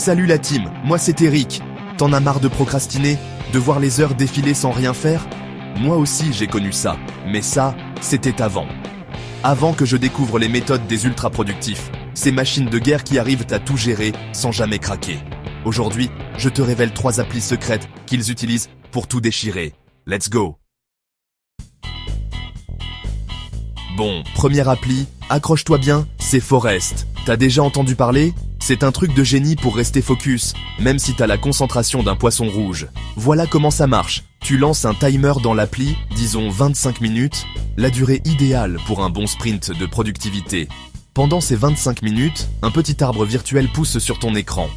Salut la team, moi c'est Eric. T'en as marre de procrastiner, de voir les heures défiler sans rien faire? Moi aussi j'ai connu ça, mais ça, c'était avant. Avant que je découvre les méthodes des ultra-productifs, ces machines de guerre qui arrivent à tout gérer sans jamais craquer. Aujourd'hui, je te révèle 3 applis secrètes qu'ils utilisent pour tout déchirer. Let's go! Bon, première appli, accroche-toi bien, c'est Forest. T'as déjà entendu parler? C'est un truc de génie pour rester focus, même si t'as la concentration d'un poisson rouge. Voilà comment ça marche. Tu lances un timer dans l'appli, disons 25 minutes, la durée idéale pour un bon sprint de productivité. Pendant ces 25 minutes, un petit arbre virtuel pousse sur ton écran.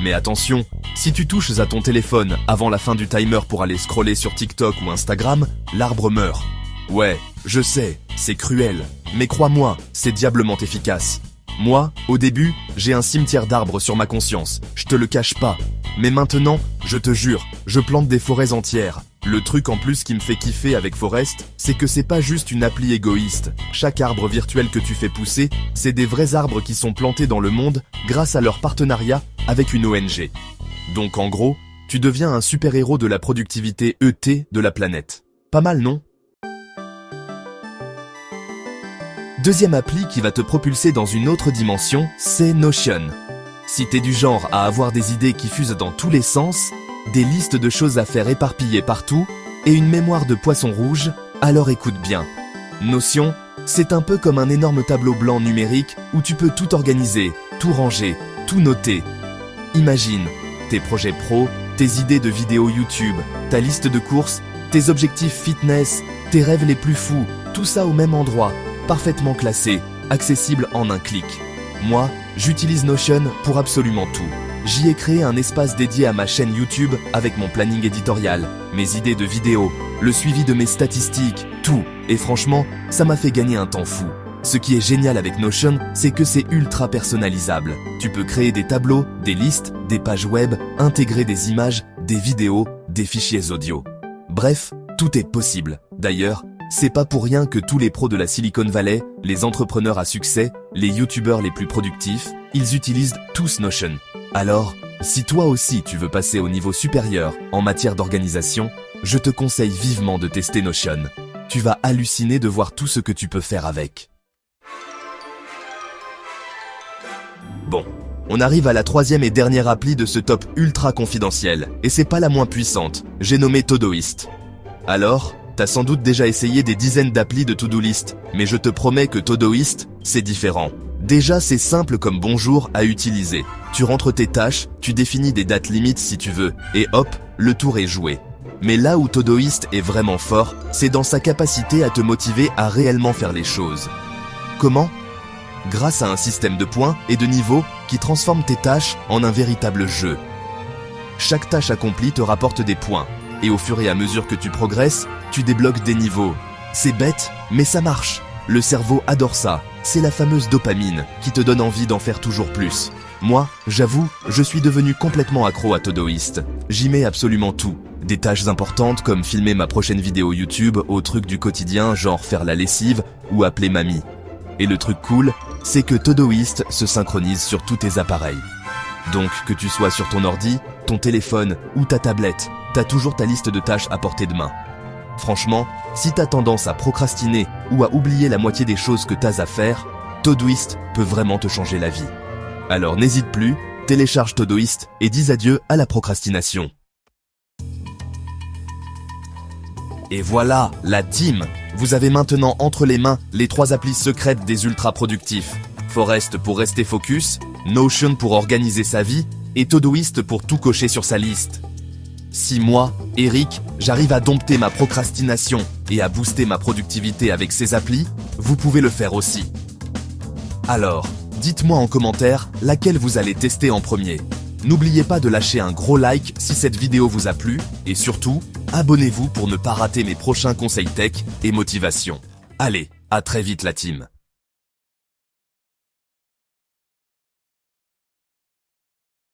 Mais attention, si tu touches à ton téléphone avant la fin du timer pour aller scroller sur TikTok ou Instagram, l'arbre meurt. Ouais, je sais, c'est cruel, mais crois-moi, c'est diablement efficace. Moi, au début, j'ai un cimetière d'arbres sur ma conscience, je te le cache pas. Mais maintenant, je te jure, je plante des forêts entières. Le truc en plus qui me fait kiffer avec Forest, c'est que c'est pas juste une appli égoïste. Chaque arbre virtuel que tu fais pousser, c'est des vrais arbres qui sont plantés dans le monde grâce à leur partenariat avec une ONG. Donc en gros, tu deviens un super-héros de la productivité ET de la planète. Pas mal, non ? Deuxième appli qui va te propulser dans une autre dimension, c'est Notion. Si t'es du genre à avoir des idées qui fusent dans tous les sens, des listes de choses à faire éparpillées partout et une mémoire de poisson rouge, alors écoute bien. Notion, c'est un peu comme un énorme tableau blanc numérique où tu peux tout organiser, tout ranger, tout noter. Imagine tes projets pro, tes idées de vidéos YouTube, ta liste de courses, tes objectifs fitness, tes rêves les plus fous, tout ça au même endroit. Parfaitement classé, accessible en un clic. Moi, j'utilise Notion pour absolument tout. J'y ai créé un espace dédié à ma chaîne YouTube avec mon planning éditorial, mes idées de vidéos, le suivi de mes statistiques, tout. Et franchement, ça m'a fait gagner un temps fou. Ce qui est génial avec Notion, c'est que c'est ultra personnalisable. Tu peux créer des tableaux, des listes, des pages web, intégrer des images, des vidéos, des fichiers audio. Bref, tout est possible. D'ailleurs, c'est pas pour rien que tous les pros de la Silicon Valley, les entrepreneurs à succès, les youtubeurs les plus productifs, ils utilisent tous Notion. Alors, si toi aussi tu veux passer au niveau supérieur en matière d'organisation, je te conseille vivement de tester Notion. Tu vas halluciner de voir tout ce que tu peux faire avec. Bon, on arrive à la 3e et dernière appli de ce top ultra confidentiel, et c'est pas la moins puissante, j'ai nommé Todoist. Alors, t'as sans doute déjà essayé des dizaines d'applis de to-do list, mais je te promets que Todoist, c'est différent. Déjà, c'est simple comme bonjour à utiliser. Tu rentres tes tâches, tu définis des dates limites si tu veux, et hop, le tour est joué. Mais là où Todoist est vraiment fort, c'est dans sa capacité à te motiver à réellement faire les choses. Comment ? Grâce à un système de points et de niveaux qui transforme tes tâches en un véritable jeu. Chaque tâche accomplie te rapporte des points. Et au fur et à mesure que tu progresses, tu débloques des niveaux. C'est bête, mais ça marche. Le cerveau adore ça. C'est la fameuse dopamine qui te donne envie d'en faire toujours plus. Moi, j'avoue, je suis devenu complètement accro à Todoist. J'y mets absolument tout. Des tâches importantes comme filmer ma prochaine vidéo YouTube aux trucs du quotidien genre faire la lessive ou appeler mamie. Et le truc cool, c'est que Todoist se synchronise sur tous tes appareils. Donc que tu sois sur ton ordi, ton téléphone ou ta tablette, t'as toujours ta liste de tâches à portée de main. Franchement, si t'as tendance à procrastiner ou à oublier la moitié des choses que t'as à faire, Todoist peut vraiment te changer la vie. Alors n'hésite plus, télécharge Todoist et dis adieu à la procrastination. Et voilà, la team! Vous avez maintenant entre les mains les 3 applis secrètes des ultra-productifs. Forest pour rester focus, Notion pour organiser sa vie et Todoist pour tout cocher sur sa liste. Si moi, Eric, j'arrive à dompter ma procrastination et à booster ma productivité avec ces applis, vous pouvez le faire aussi. Alors, dites-moi en commentaire laquelle vous allez tester en premier. N'oubliez pas de lâcher un gros like si cette vidéo vous a plu et surtout, abonnez-vous pour ne pas rater mes prochains conseils tech et motivation. Allez, à très vite la team.